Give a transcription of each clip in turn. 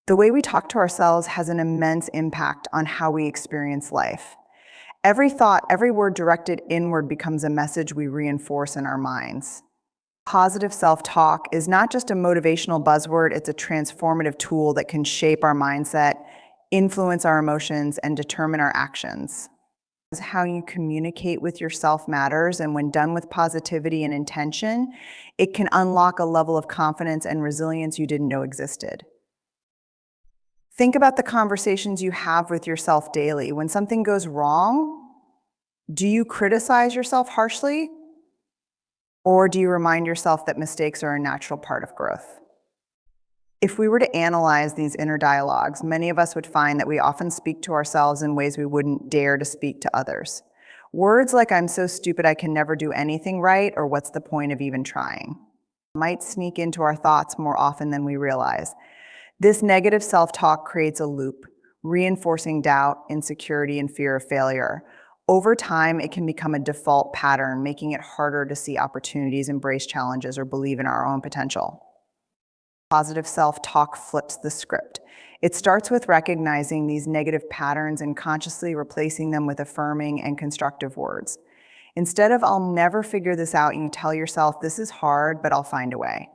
The way we talk to ourselves has an immense impact on how we experience life. Every thought, every word directed inward becomes a message we reinforce in our minds. Positive self-talk is not just a motivational buzzword, it's a transformative tool that can shape our mindset, influence our emotions, and determine our actions. How you communicate with yourself matters, and when done with positivity and intention, it can unlock a level of confidence and resilience you didn't know existed. Think about the conversations you have with yourself daily. When something goes wrong, do you criticize yourself harshly? Or do you remind yourself that mistakes are a natural part of growth? If we were to analyze these inner dialogues, many of us would find that we often speak to ourselves in ways we wouldn't dare to speak to others. Words like "I'm so stupid I can never do anything right," or "what's the point of even trying?" might sneak into our thoughts more often than we realize. This negative self-talk creates a loop, reinforcing doubt, insecurity, and fear of failure. Over time, it can become a default pattern, making it harder to see opportunities, embrace challenges, or believe in our own potential. Positive self-talk flips the script. It starts with recognizing these negative patterns and consciously replacing them with affirming and constructive words. Instead of "I'll never figure this out," you tell yourself, "This is hard, but I'll find a way."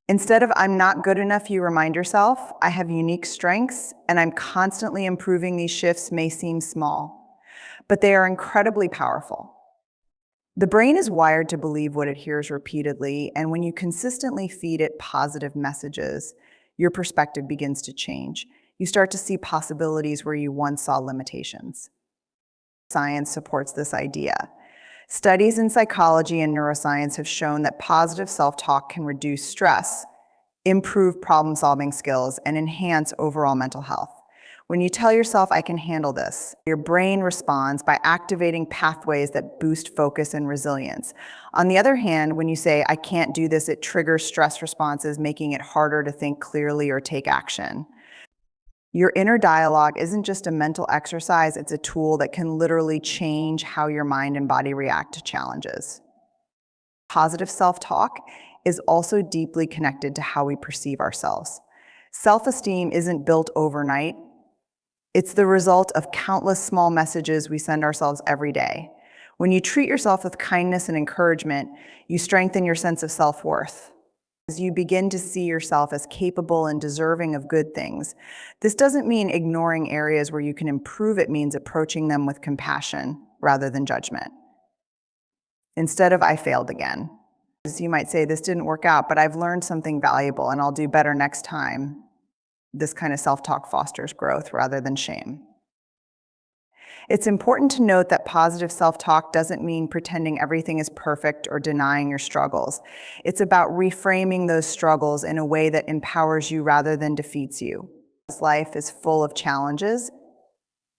Instead of "I'm not good enough," you remind yourself, "I have unique strengths, and I'm constantly improving." These shifts may seem small, but they are incredibly powerful. The brain is wired to believe what it hears repeatedly, and when you consistently feed it positive messages, your perspective begins to change. You start to see possibilities where you once saw limitations. Science supports this idea. Studies in psychology and neuroscience have shown that positive self-talk can reduce stress, improve problem-solving skills, and enhance overall mental health. When you tell yourself, "I can handle this," your brain responds by activating pathways that boost focus and resilience. On the other hand, when you say, "I can't do this," it triggers stress responses, making it harder to think clearly or take action. Your inner dialogue isn't just a mental exercise, it's a tool that can literally change how your mind and body react to challenges. Positive self-talk is also deeply connected to how we perceive ourselves. Self-esteem isn't built overnight. It's the result of countless small messages we send ourselves every day. When you treat yourself with kindness and encouragement, you strengthen your sense of self-worth. As you begin to see yourself as capable and deserving of good things, this doesn't mean ignoring areas where you can improve. It means approaching them with compassion rather than judgment. Instead of "I failed again," you might say, "This didn't work out, but I've learned something valuable and I'll do better next time." This kind of self-talk fosters growth rather than shame. It's important to note that positive self-talk doesn't mean pretending everything is perfect or denying your struggles. It's about reframing those struggles in a way that empowers you rather than defeats you. Life is full of challenges,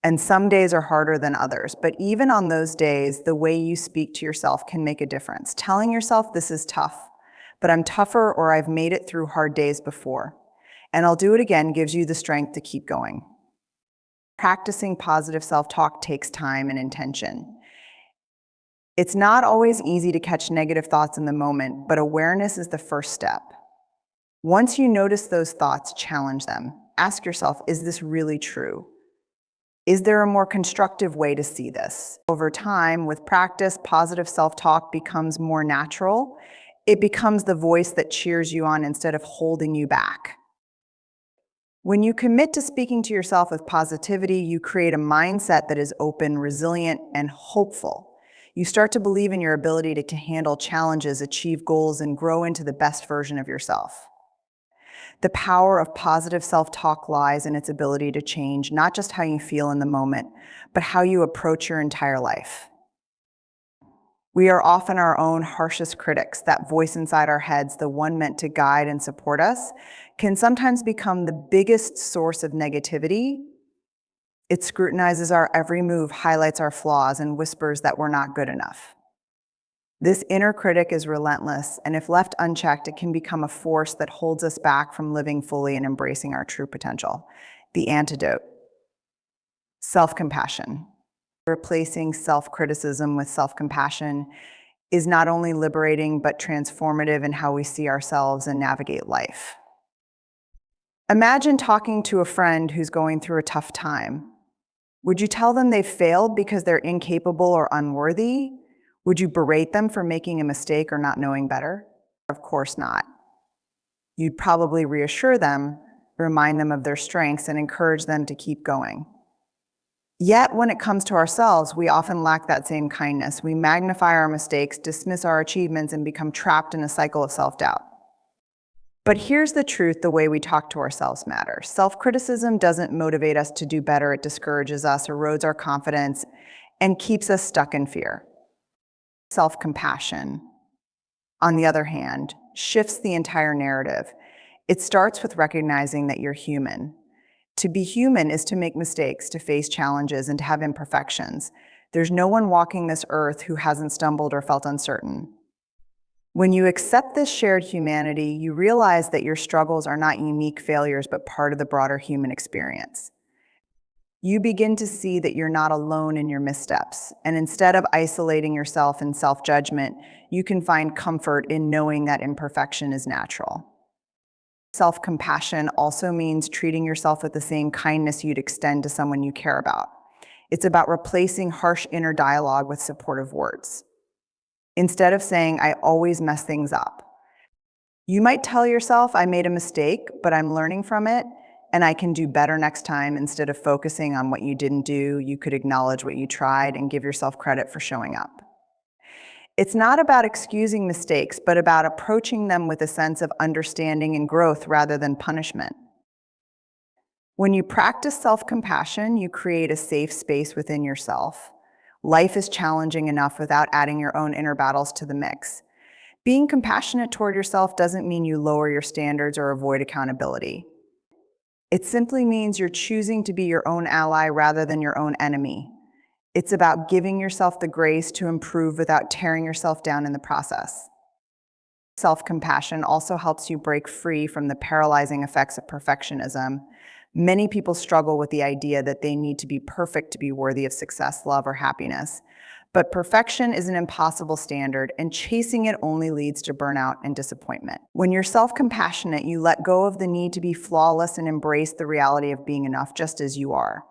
and some days are harder than others. But even on those days, the way you speak to yourself can make a difference. Telling yourself, "This is tough, but I'm tougher," or "I've made it through hard days before, and I'll do it again," gives you the strength to keep going. Practicing positive self-talk takes time and intention. It's not always easy to catch negative thoughts in the moment, but awareness is the first step. Once you notice those thoughts, challenge them. Ask yourself, "Is this really true? Is there a more constructive way to see this?" Over time, with practice, positive self-talk becomes more natural. It becomes the voice that cheers you on instead of holding you back. When you commit to speaking to yourself with positivity, you create a mindset that is open, resilient, and hopeful. You start to believe in your ability to handle challenges, achieve goals, and grow into the best version of yourself. The power of positive self-talk lies in its ability to change not just how you feel in the moment, but how you approach your entire life. We are often our own harshest critics. That voice inside our heads, the one meant to guide and support us, can sometimes become the biggest source of negativity. It scrutinizes our every move, highlights our flaws, and whispers that we're not good enough. This inner critic is relentless, and if left unchecked, it can become a force that holds us back from living fully and embracing our true potential. The antidote: self-compassion. Replacing self-criticism with self-compassion is not only liberating, but transformative in how we see ourselves and navigate life. Imagine talking to a friend who's going through a tough time. Would you tell them they've failed because they're incapable or unworthy? Would you berate them for making a mistake or not knowing better? Of course not. You'd probably reassure them, remind them of their strengths, and encourage them to keep going. Yet, when it comes to ourselves, we often lack that same kindness. We magnify our mistakes, dismiss our achievements, and become trapped in a cycle of self-doubt. But here's the truth: the way we talk to ourselves matters. Self-criticism doesn't motivate us to do better, it discourages us, erodes our confidence, and keeps us stuck in fear. Self-compassion, on the other hand, shifts the entire narrative. It starts with recognizing that you're human. To be human is to make mistakes, to face challenges, and to have imperfections. There's no one walking this earth who hasn't stumbled or felt uncertain. When you accept this shared humanity, you realize that your struggles are not unique failures, but part of the broader human experience. You begin to see that you're not alone in your missteps, and instead of isolating yourself in self-judgment, you can find comfort in knowing that imperfection is natural. Self-compassion also means treating yourself with the same kindness you'd extend to someone you care about. It's about replacing harsh inner dialogue with supportive words. Instead of saying, "I always mess things up," you might tell yourself, "I made a mistake, but I'm learning from it, and I can do better next time." Instead of focusing on what you didn't do, you could acknowledge what you tried and give yourself credit for showing up. It's not about excusing mistakes, but about approaching them with a sense of understanding and growth rather than punishment. When you practice self-compassion, you create a safe space within yourself. Life is challenging enough without adding your own inner battles to the mix. Being compassionate toward yourself doesn't mean you lower your standards or avoid accountability. It simply means you're choosing to be your own ally rather than your own enemy. It's about giving yourself the grace to improve without tearing yourself down in the process. Self-compassion also helps you break free from the paralyzing effects of perfectionism. Many people struggle with the idea that they need to be perfect to be worthy of success, love, or happiness. But perfection is an impossible standard, and chasing it only leads to burnout and disappointment. When you're self-compassionate, you let go of the need to be flawless and embrace the reality of being enough just as you are.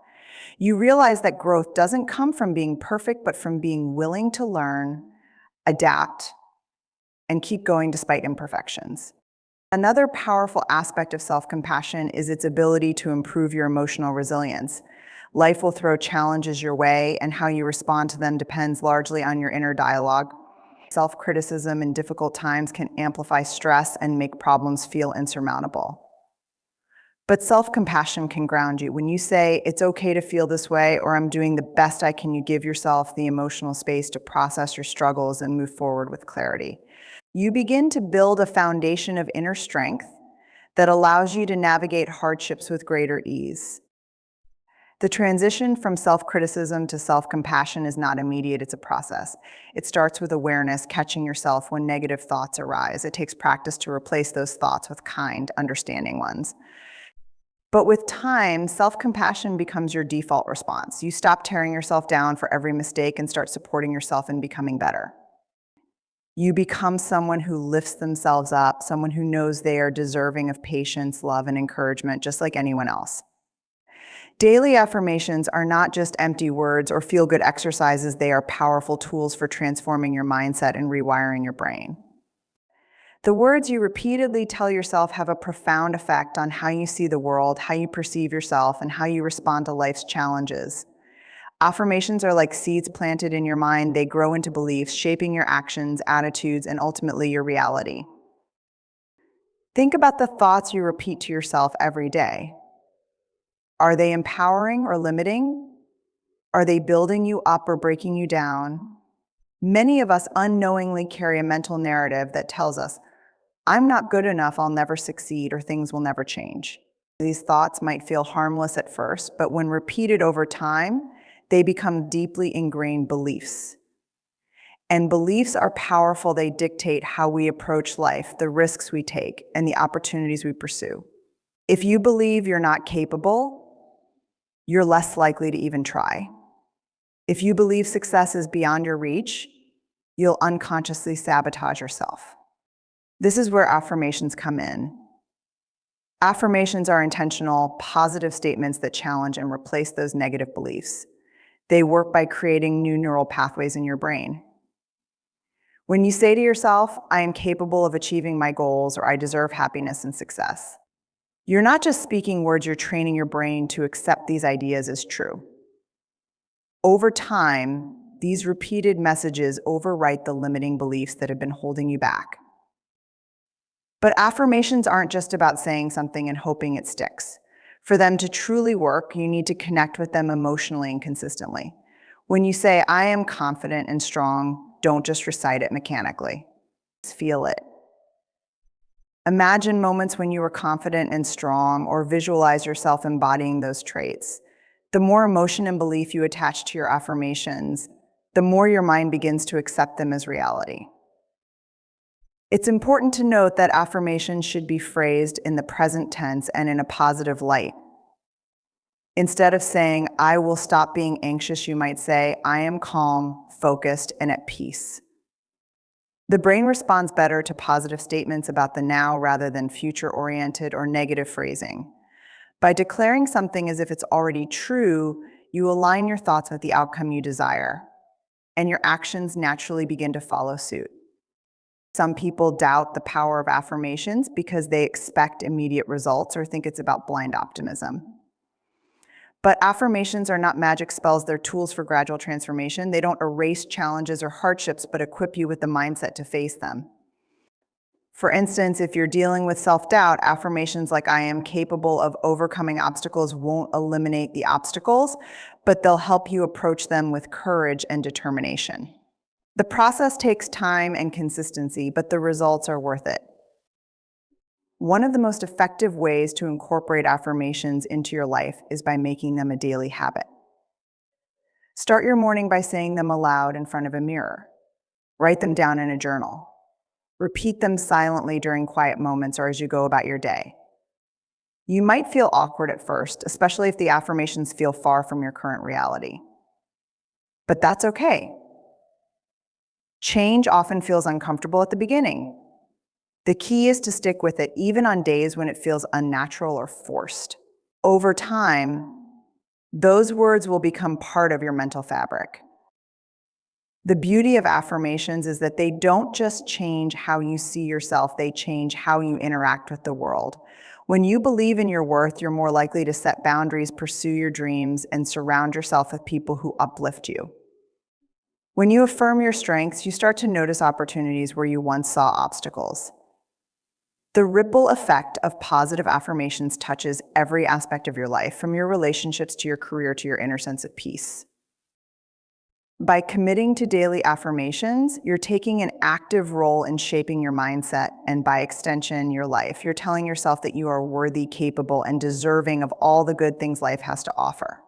You realize that growth doesn't come from being perfect, but from being willing to learn, adapt, and keep going despite imperfections. Another powerful aspect of self-compassion is its ability to improve your emotional resilience. Life will throw challenges your way, and how you respond to them depends largely on your inner dialogue. Self-criticism in difficult times can amplify stress and make problems feel insurmountable. But self-compassion can ground you. When you say, "It's okay to feel this way," or "I'm doing the best I can," you give yourself the emotional space to process your struggles and move forward with clarity. You begin to build a foundation of inner strength that allows you to navigate hardships with greater ease. The transition from self-criticism to self-compassion is not immediate, it's a process. It starts with awareness, catching yourself when negative thoughts arise. It takes practice to replace those thoughts with kind, understanding ones. But with time, self-compassion becomes your default response. You stop tearing yourself down for every mistake and start supporting yourself in becoming better. You become someone who lifts themselves up, someone who knows they are deserving of patience, love, and encouragement, just like anyone else. Daily affirmations are not just empty words or feel-good exercises. They are powerful tools for transforming your mindset and rewiring your brain. The words you repeatedly tell yourself have a profound effect on how you see the world, how you perceive yourself, and how you respond to life's challenges. Affirmations are like seeds planted in your mind. They grow into beliefs, shaping your actions, attitudes, and ultimately your reality. Think about the thoughts you repeat to yourself every day. Are they empowering or limiting? Are they building you up or breaking you down? Many of us unknowingly carry a mental narrative that tells us, "I'm not good enough, I'll never succeed," or "things will never change." These thoughts might feel harmless at first, but when repeated over time, they become deeply ingrained beliefs. And beliefs are powerful. They dictate how we approach life, the risks we take, and the opportunities we pursue. If you believe you're not capable, you're less likely to even try. If you believe success is beyond your reach, you'll unconsciously sabotage yourself. This is where affirmations come in. Affirmations are intentional, positive statements that challenge and replace those negative beliefs. They work by creating new neural pathways in your brain. When you say to yourself, I am capable of achieving my goals, or I deserve happiness and success, you're not just speaking words, you're training your brain to accept these ideas as true. Over time, these repeated messages overwrite the limiting beliefs that have been holding you back. But affirmations aren't just about saying something and hoping it sticks. For them to truly work, you need to connect with them emotionally and consistently. When you say, I am confident and strong, don't just recite it mechanically. Feel it. Imagine moments when you were confident and strong, or visualize yourself embodying those traits. The more emotion and belief you attach to your affirmations, the more your mind begins to accept them as reality. It's important to note that affirmations should be phrased in the present tense and in a positive light. Instead of saying, I will stop being anxious, you might say, I am calm, focused, and at peace. The brain responds better to positive statements about the now rather than future-oriented or negative phrasing. By declaring something as if it's already true, you align your thoughts with the outcome you desire, and your actions naturally begin to follow suit. Some people doubt the power of affirmations because they expect immediate results or think it's about blind optimism. But affirmations are not magic spells, they're tools for gradual transformation. They don't erase challenges or hardships, but equip you with the mindset to face them. For instance, if you're dealing with self-doubt, affirmations like I am capable of overcoming obstacles won't eliminate the obstacles, but they'll help you approach them with courage and determination. The process takes time and consistency, but the results are worth it. One of the most effective ways to incorporate affirmations into your life is by making them a daily habit. Start your morning by saying them aloud in front of a mirror. Write them down in a journal. Repeat them silently during quiet moments or as you go about your day. You might feel awkward at first, especially if the affirmations feel far from your current reality. But that's okay. Change often feels uncomfortable at the beginning. The key is to stick with it even on days when it feels unnatural or forced. Over time, those words will become part of your mental fabric. The beauty of affirmations is that they don't just change how you see yourself, they change how you interact with the world. When you believe in your worth, you're more likely to set boundaries, pursue your dreams, and surround yourself with people who uplift you. When you affirm your strengths, you start to notice opportunities where you once saw obstacles. The ripple effect of positive affirmations touches every aspect of your life, from your relationships to your career to your inner sense of peace. By committing to daily affirmations, you're taking an active role in shaping your mindset and, by extension, your life. You're telling yourself that you are worthy, capable, and deserving of all the good things life has to offer.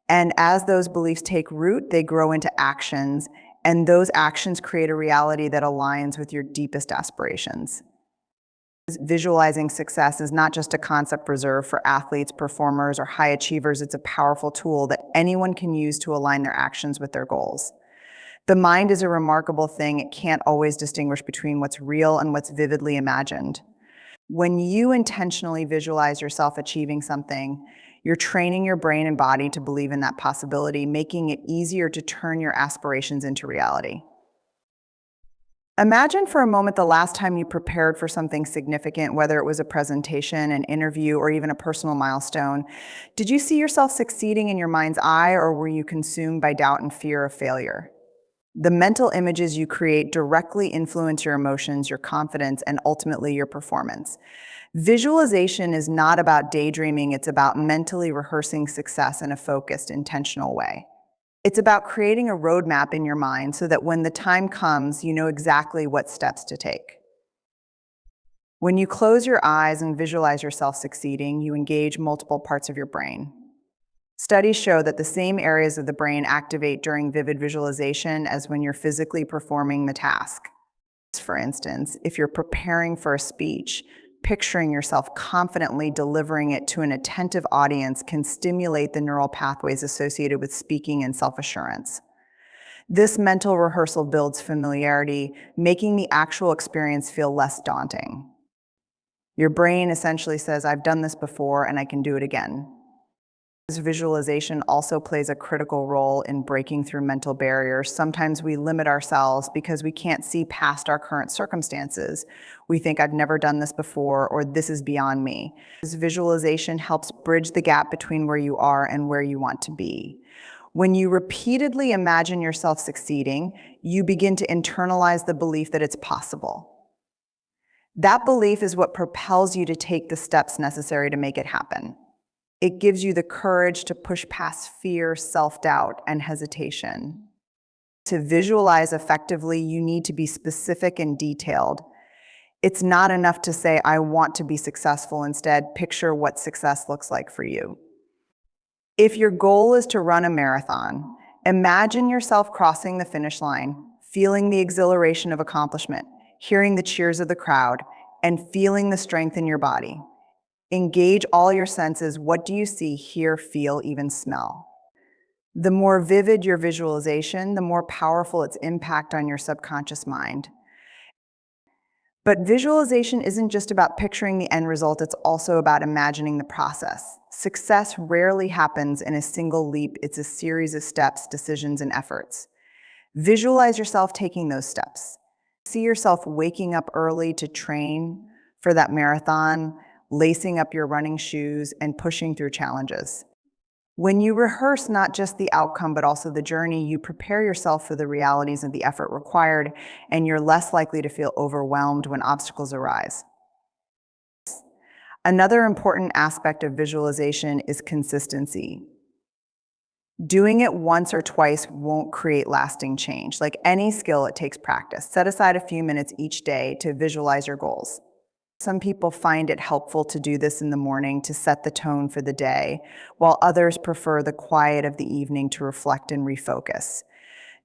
And as those beliefs take root, they grow into actions, and those actions create a reality that aligns with your deepest aspirations. Visualizing success is not just a concept reserved for athletes, performers, or high achievers. It's a powerful tool that anyone can use to align their actions with their goals. The mind is a remarkable thing. It can't always distinguish between what's real and what's vividly imagined. When you intentionally visualize yourself achieving something, you're training your brain and body to believe in that possibility, making it easier to turn your aspirations into reality. Imagine for a moment the last time you prepared for something significant, whether it was a presentation, an interview, or even a personal milestone. Did you see yourself succeeding in your mind's eye, or were you consumed by doubt and fear of failure? The mental images you create directly influence your emotions, your confidence, and ultimately your performance. Visualization is not about daydreaming, it's about mentally rehearsing success in a focused, intentional way. It's about creating a roadmap in your mind so that when the time comes, you know exactly what steps to take. When you close your eyes and visualize yourself succeeding, you engage multiple parts of your brain. Studies show that the same areas of the brain activate during vivid visualization as when you're physically performing the task. For instance, if you're preparing for a speech, picturing yourself confidently delivering it to an attentive audience can stimulate the neural pathways associated with speaking and self-assurance. This mental rehearsal builds familiarity, making the actual experience feel less daunting. Your brain essentially says, I've done this before and I can do it again. This visualization also plays a critical role in breaking through mental barriers. Sometimes we limit ourselves because we can't see past our current circumstances. We think, I've never done this before, or this is beyond me. This visualization helps bridge the gap between where you are and where you want to be. When you repeatedly imagine yourself succeeding, you begin to internalize the belief that it's possible. That belief is what propels you to take the steps necessary to make it happen. It gives you the courage to push past fear, self-doubt, and hesitation. To visualize effectively, you need to be specific and detailed. It's not enough to say, I want to be successful. Instead, picture what success looks like for you. If your goal is to run a marathon, imagine yourself crossing the finish line, feeling the exhilaration of accomplishment, hearing the cheers of the crowd, and feeling the strength in your body. Engage all your senses. What do you see, hear, feel, even smell? The more vivid your visualization, the more powerful its impact on your subconscious mind. But visualization isn't just about picturing the end result, it's also about imagining the process. Success rarely happens in a single leap, it's a series of steps, decisions, and efforts. Visualize yourself taking those steps. See yourself waking up early to train for that marathon, lacing up your running shoes, and pushing through challenges. When you rehearse not just the outcome, but also the journey, you prepare yourself for the realities of the effort required, and you're less likely to feel overwhelmed when obstacles arise. Another important aspect of visualization is consistency. Doing it once or twice won't create lasting change. Like any skill, it takes practice. Set aside a few minutes each day to visualize your goals. Some people find it helpful to do this in the morning to set the tone for the day, while others prefer the quiet of the evening to reflect and refocus.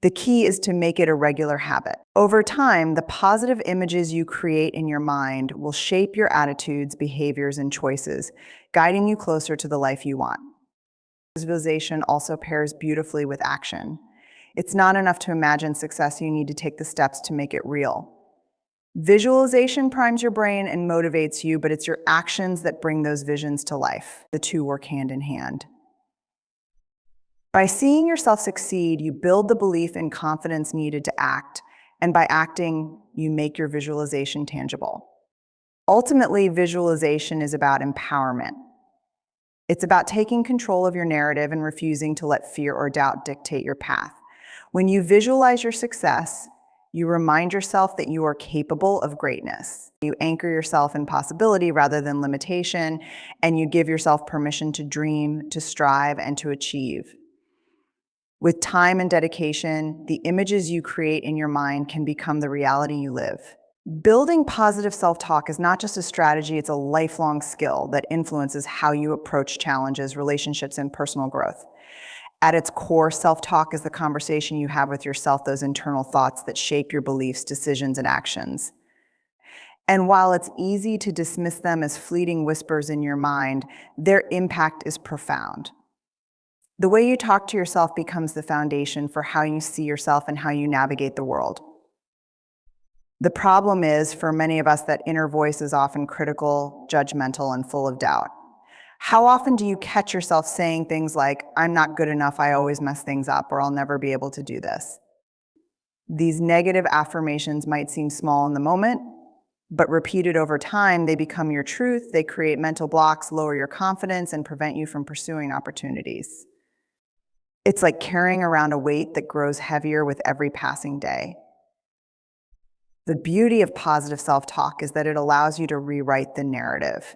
The key is to make it a regular habit. Over time, the positive images you create in your mind will shape your attitudes, behaviors, and choices, guiding you closer to the life you want. Visualization also pairs beautifully with action. It's not enough to imagine success, you need to take the steps to make it real. Visualization primes your brain and motivates you, but it's your actions that bring those visions to life. The two work hand in hand. By seeing yourself succeed, you build the belief and confidence needed to act, and by acting, you make your visualization tangible. Ultimately, visualization is about empowerment. It's about taking control of your narrative and refusing to let fear or doubt dictate your path. When you visualize your success, you remind yourself that you are capable of greatness. You anchor yourself in possibility rather than limitation, and you give yourself permission to dream, to strive, and to achieve. With time and dedication, the images you create in your mind can become the reality you live. Building positive self-talk is not just a strategy, it's a lifelong skill that influences how you approach challenges, relationships, and personal growth. At its core, self-talk is the conversation you have with yourself, those internal thoughts that shape your beliefs, decisions, and actions. And while it's easy to dismiss them as fleeting whispers in your mind, their impact is profound. The way you talk to yourself becomes the foundation for how you see yourself and how you navigate the world. The problem is, for many of us, that inner voice is often critical, judgmental, and full of doubt. How often do you catch yourself saying things like, I'm not good enough, I always mess things up, or I'll never be able to do this? These negative affirmations might seem small in the moment, but repeated over time, they become your truth, they create mental blocks, lower your confidence, and prevent you from pursuing opportunities. It's like carrying around a weight that grows heavier with every passing day. The beauty of positive self-talk is that it allows you to rewrite the narrative.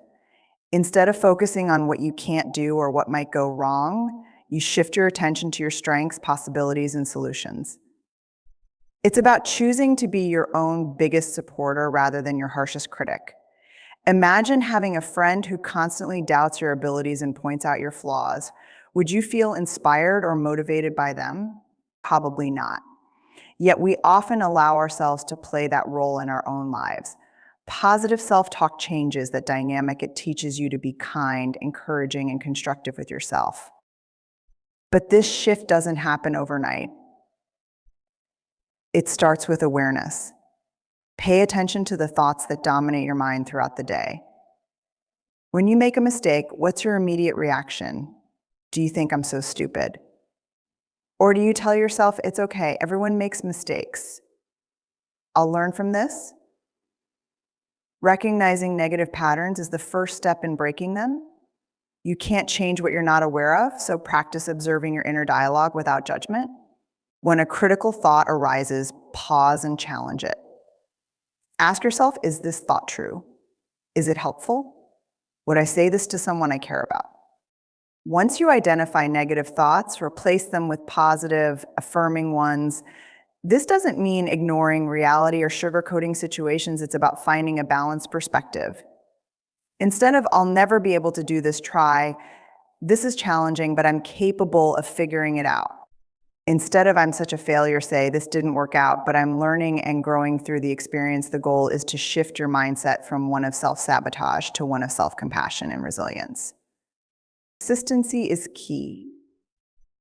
Instead of focusing on what you can't do or what might go wrong, you shift your attention to your strengths, possibilities, and solutions. It's about choosing to be your own biggest supporter rather than your harshest critic. Imagine having a friend who constantly doubts your abilities and points out your flaws. Would you feel inspired or motivated by them? Probably not. Yet we often allow ourselves to play that role in our own lives. Positive self-talk changes that dynamic. It teaches you to be kind, encouraging, and constructive with yourself. But this shift doesn't happen overnight. It starts with awareness. Pay attention to the thoughts that dominate your mind throughout the day. When you make a mistake, what's your immediate reaction? Do you think I'm so stupid? Or do you tell yourself, it's okay, everyone makes mistakes. I'll learn from this? Recognizing negative patterns is the first step in breaking them. You can't change what you're not aware of, so practice observing your inner dialogue without judgment. When a critical thought arises, pause and challenge it. Ask yourself, is this thought true? Is it helpful? Would I say this to someone I care about? Once you identify negative thoughts, replace them with positive, affirming ones. This doesn't mean ignoring reality or sugarcoating situations. It's about finding a balanced perspective. Instead of, I'll never be able to do this, try, this is challenging, but I'm capable of figuring it out. Instead of, I'm such a failure, say, this didn't work out, but I'm learning and growing through the experience. The goal is to shift your mindset from one of self-sabotage to one of self-compassion and resilience. Consistency is key.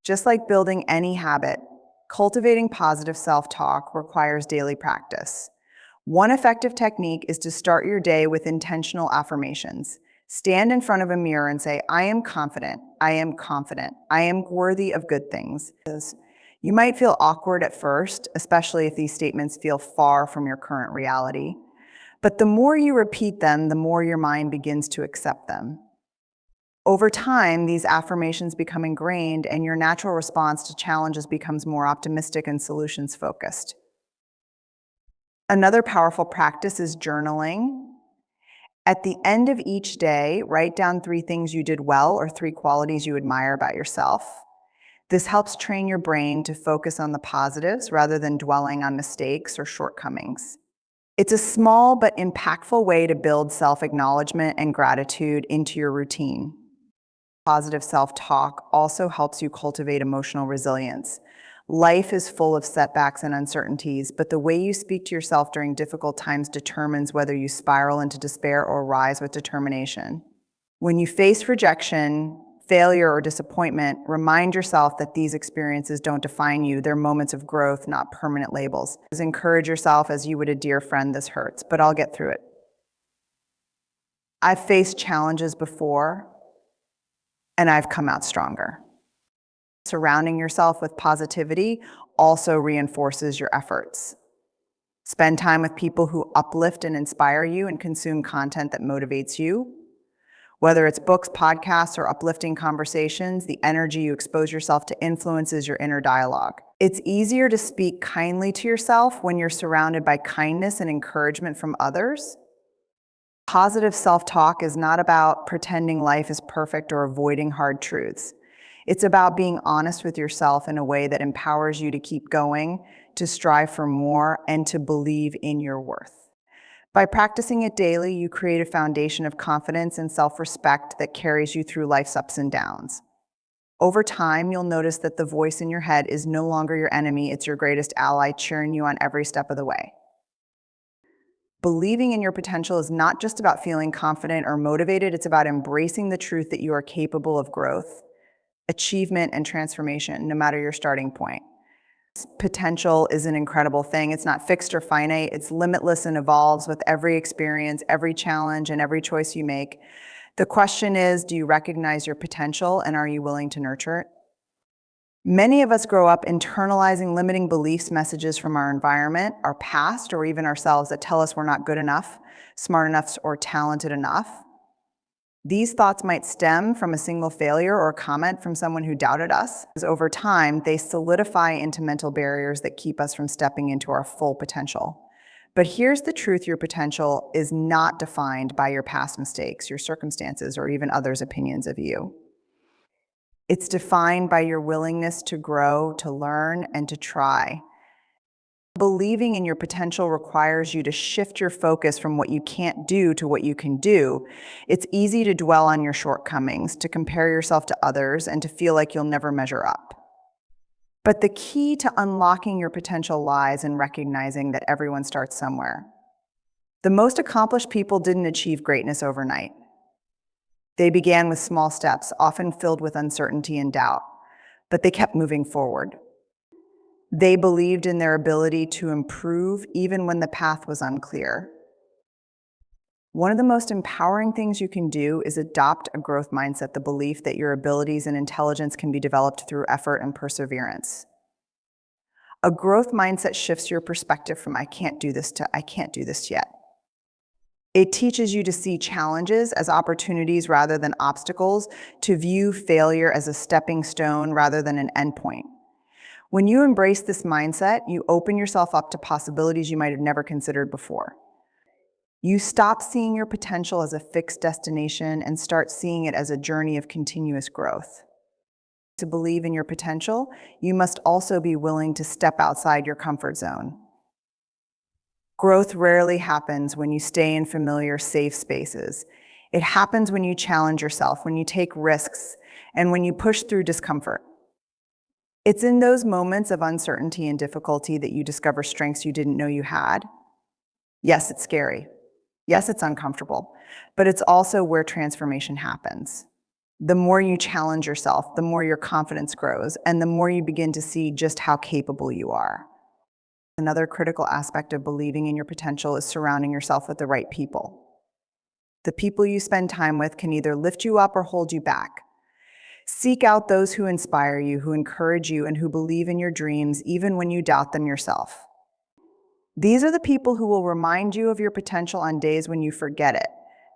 Just like building any habit, cultivating positive self-talk requires daily practice. One effective technique is to start your day with intentional affirmations. Stand in front of a mirror and say, I am confident, I am confident, I am worthy of good things. You might feel awkward at first, especially if these statements feel far from your current reality. But the more you repeat them, the more your mind begins to accept them. Over time, these affirmations become ingrained, and your natural response to challenges becomes more optimistic and solutions-focused. Another powerful practice is journaling. At the end of each day, write down 3 things you did well or 3 qualities you admire about yourself. This helps train your brain to focus on the positives rather than dwelling on mistakes or shortcomings. It's a small but impactful way to build self-acknowledgement and gratitude into your routine. Positive self-talk also helps you cultivate emotional resilience. Life is full of setbacks and uncertainties, but the way you speak to yourself during difficult times determines whether you spiral into despair or rise with determination. When you face rejection, failure, or disappointment, remind yourself that these experiences don't define you. They're moments of growth, not permanent labels. Encourage yourself as you would a dear friend, this hurts, but I'll get through it. I've faced challenges before, and I've come out stronger. Surrounding yourself with positivity also reinforces your efforts. Spend time with people who uplift and inspire you and consume content that motivates you. Whether it's books, podcasts, or uplifting conversations, the energy you expose yourself to influences your inner dialogue. It's easier to speak kindly to yourself when you're surrounded by kindness and encouragement from others. Positive self-talk is not about pretending life is perfect or avoiding hard truths. It's about being honest with yourself in a way that empowers you to keep going, to strive for more, and to believe in your worth. By practicing it daily, you create a foundation of confidence and self-respect that carries you through life's ups and downs. Over time, you'll notice that the voice in your head is no longer your enemy, it's your greatest ally, cheering you on every step of the way. Believing in your potential is not just about feeling confident or motivated, it's about embracing the truth that you are capable of growth, achievement, and transformation, no matter your starting point. Potential is an incredible thing. It's not fixed or finite. It's limitless and evolves with every experience, every challenge, and every choice you make. The question is, do you recognize your potential and are you willing to nurture it? Many of us grow up internalizing limiting beliefs, messages from our environment, our past, or even ourselves that tell us we're not good enough, smart enough, or talented enough. These thoughts might stem from a single failure or a comment from someone who doubted us. Over time, they solidify into mental barriers that keep us from stepping into our full potential. But here's the truth: your potential is not defined by your past mistakes, your circumstances, or even others' opinions of you. It's defined by your willingness to grow, to learn, and to try. Believing in your potential requires you to shift your focus from what you can't do to what you can do. It's easy to dwell on your shortcomings, to compare yourself to others, and to feel like you'll never measure up. But the key to unlocking your potential lies in recognizing that everyone starts somewhere. The most accomplished people didn't achieve greatness overnight. They began with small steps, often filled with uncertainty and doubt, but they kept moving forward. They believed in their ability to improve even when the path was unclear. One of the most empowering things you can do is adopt a growth mindset, the belief that your abilities and intelligence can be developed through effort and perseverance. A growth mindset shifts your perspective from I can't do this to I can't do this yet. It teaches you to see challenges as opportunities rather than obstacles, to view failure as a stepping stone rather than an endpoint. When you embrace this mindset, you open yourself up to possibilities you might have never considered before. You stop seeing your potential as a fixed destination and start seeing it as a journey of continuous growth. To believe in your potential, you must also be willing to step outside your comfort zone. Growth rarely happens when you stay in familiar, safe spaces. It happens when you challenge yourself, when you take risks, and when you push through discomfort. It's in those moments of uncertainty and difficulty that you discover strengths you didn't know you had. Yes, it's scary. Yes, it's uncomfortable, but it's also where transformation happens. The more you challenge yourself, the more your confidence grows, and the more you begin to see just how capable you are. Another critical aspect of believing in your potential is surrounding yourself with the right people. The people you spend time with can either lift you up or hold you back. Seek out those who inspire you, who encourage you, and who believe in your dreams even when you doubt them yourself. These are the people who will remind you of your potential on days when you forget it.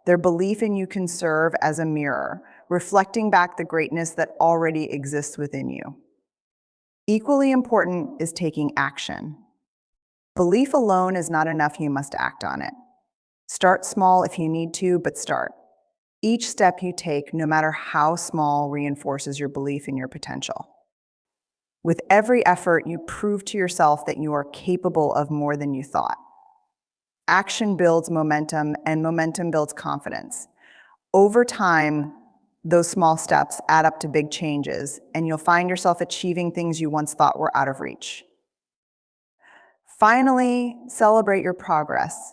Their belief in you can serve as a mirror, reflecting back the greatness that already exists within you. Equally important is taking action. Belief alone is not enough, you must act on it. Start small if you need to, but start. Each step you take, no matter how small, reinforces your belief in your potential. With every effort, you prove to yourself that you are capable of more than you thought. Action builds momentum, and momentum builds confidence. Over time, those small steps add up to big changes, and you'll find yourself achieving things you once thought were out of reach. Finally, celebrate your progress.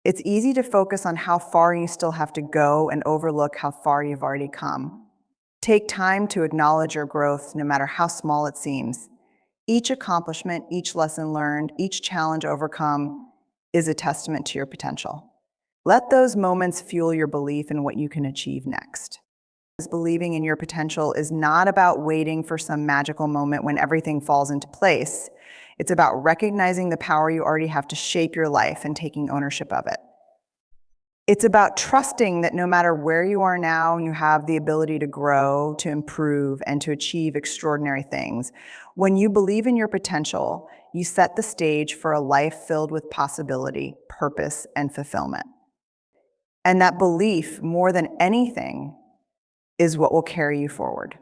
It's easy to focus on how far you still have to go and overlook how far you've already come. Take time to acknowledge your growth, no matter how small it seems. Each accomplishment, each lesson learned, each challenge overcome is a testament to your potential. Let those moments fuel your belief in what you can achieve next. Believing in your potential is not about waiting for some magical moment when everything falls into place. It's about recognizing the power you already have to shape your life and taking ownership of it. It's about trusting that no matter where you are now, you have the ability to grow, to improve, and to achieve extraordinary things. When you believe in your potential, you set the stage for a life filled with possibility, purpose, and fulfillment. And that belief, more than anything, is what will carry you forward.